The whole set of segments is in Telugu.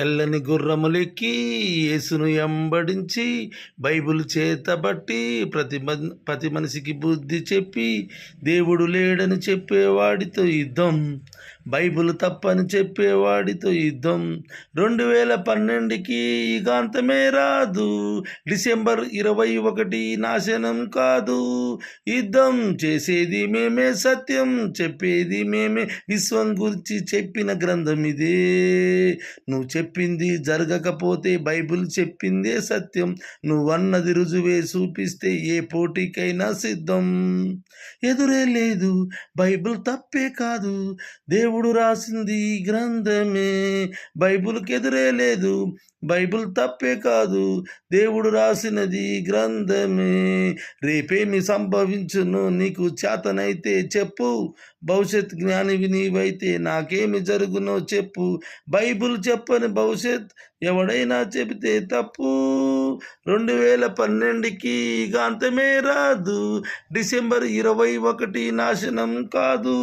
తెల్లని గుర్రములెక్కి యేసును ఎంబడించి బైబిల్ చేతబట్టి ప్రతి మనిషికి బుద్ధి చెప్పి దేవుడు లేడని చెప్పేవాడితో యుద్ధం, బైబిల్ తప్పని చెప్పేవాడితో యుద్ధం. 2012కి యుగాంతమే రాదు, డిసెంబర్ 21 నాశనం కాదు. యుద్ధం చేసేది మేమే, సత్యం చెప్పేది మేమే, విశ్వం గురించి చెప్పిన గ్రంథం ఇదే. నువ్వు చెప్పింది జరగకపోతే బైబిల్ చెప్పిందే సత్యం, నువ్వన్నది రుజువే చూపిస్తే ఏ పోటీకైనా సిద్ధం. ఎదురే లేదు, బైబిల్ తప్పే కాదు, దేవుడు రాసింది ఈ గ్రంథమే. బైబిల్కి ఎదురే లేదు, బైబిల్ తప్పే కాదు, దేవుడు రాసినది గ్రంథమే. రేపేమి సంభవించును నీకు చేతనైతే చెప్పు, భవిష్యత్ జ్ఞానివి నీవైతే నాకేమి జరుగునో చెప్పు. బైబిల్ చెప్పని భవిష్యత్ ఎవడైనా చెబితే తప్పు. 2012కి యుగాంతమే రాదు, డిసెంబర్ 21 నాశనం కాదు.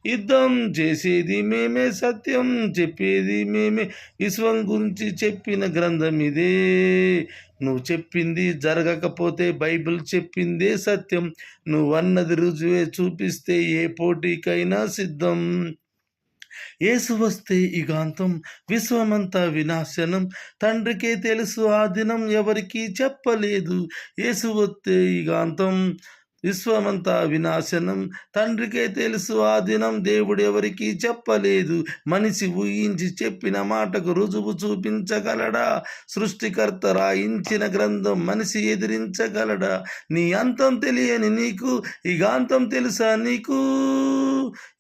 యుద్ధం చేసేది మేమే, సత్యం చెప్పేది మేమే, విశ్వం గురించి చెప్పిన గ్రంథం ఇదే. నువ్వు చెప్పింది జరగకపోతే బైబిల్ చెప్పిందే సత్యం, నువ్వన్నది రుజువే చూపిస్తే ఏ పోటీకైనా సిద్ధం. యేసు వస్తే యుగాంతం, విశ్వమంతా వినాశనం, తండ్రికే తెలుసు ఆ దినం ఎవరికీ చెప్పలేదు. యేసు వస్తే యుగాంతం, విశ్వమంతా వినాశనం, తండ్రికే తెలుసు ఆ దినం దేవుడు ఎవరికీ చెప్పలేదు. మనిషి ఊహించి చెప్పిన మాటకు రుజువు చూపించగలడా? సృష్టికర్త రాయించిన గ్రంథం మనిషి ఎదిరించగలడా? నీ అంతం తెలియని నీకు యుగాంతం తెలుసా నీకు?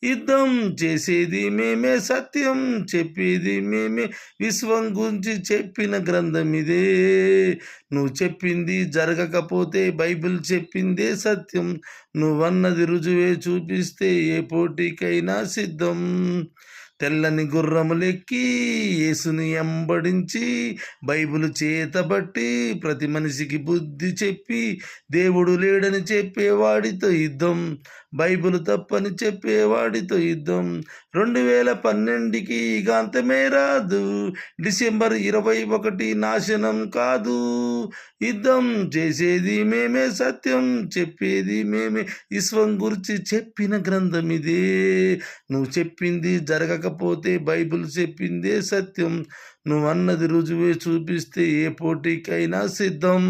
యుద్ధం చేసేది మేమే, సత్యం చెప్పేది మేమే, విశ్వం గురించి చెప్పిన గ్రంథం ఇదే. నువ్వు చెప్పింది జరగకపోతే బైబిల్ చెప్పిందే సత్యం, నువ్వన్నది రుజువే చూపిస్తే ఏ పోటీకైనా సిద్ధం. తెల్లని గుర్రములెక్కి యేసుని ఎంబడించి బైబిల్ చేతబట్టి ప్రతి మనిషికి బుద్ధి చెప్పి దేవుడు లేడని చెప్పేవాడితో యుద్ధం, బైబిల్ తప్పని చెప్పేవాడితో యుద్ధం. 2012కి యుగాంతమే రాదు, డిసెంబర్ 21 నాశనం కాదు. యుద్ధం చేసేది మేమే, సత్యం చెప్పేది మేమే, విశ్వం గురించి చెప్పిన గ్రంథం ఇదే. నువ్వు చెప్పింది జరగకపోతే బైబిల్ చెప్పిందే సత్యం, నువ్వన్నది రుజువే చూపిస్తే ఏ పోటీకైనా సిద్ధం.